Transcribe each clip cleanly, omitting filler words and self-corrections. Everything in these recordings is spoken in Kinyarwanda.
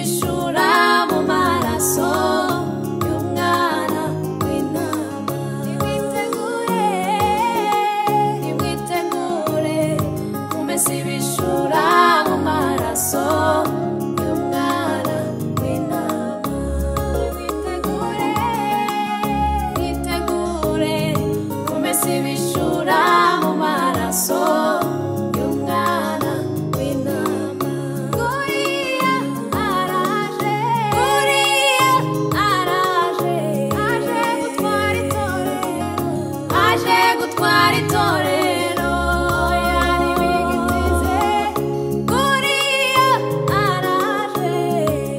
ibishura mu maraso y'umwana w'intama. Nimwitegure kumesa ibishura mu maraso y'umwana w'intama. Mwitegure kumesa ibishura mu maraso y'umwana w'intama. Guriya araje, Guriya araje, aje gutwara itorero, aje gutwara itorero. Oya ntibigitize, Guriya araje,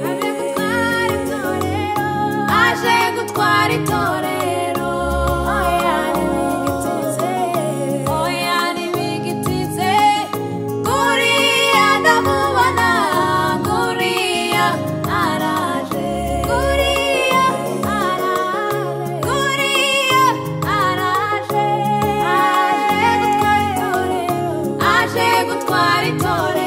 aje gutwara itorero, aje gutwara itorero. Oya ntibigitize, oya ntibigitize, Guriya ndamubona, Guriya araje, Guriya araje, Guriya araje, aje gutwara itorero, aje gutwara itorero.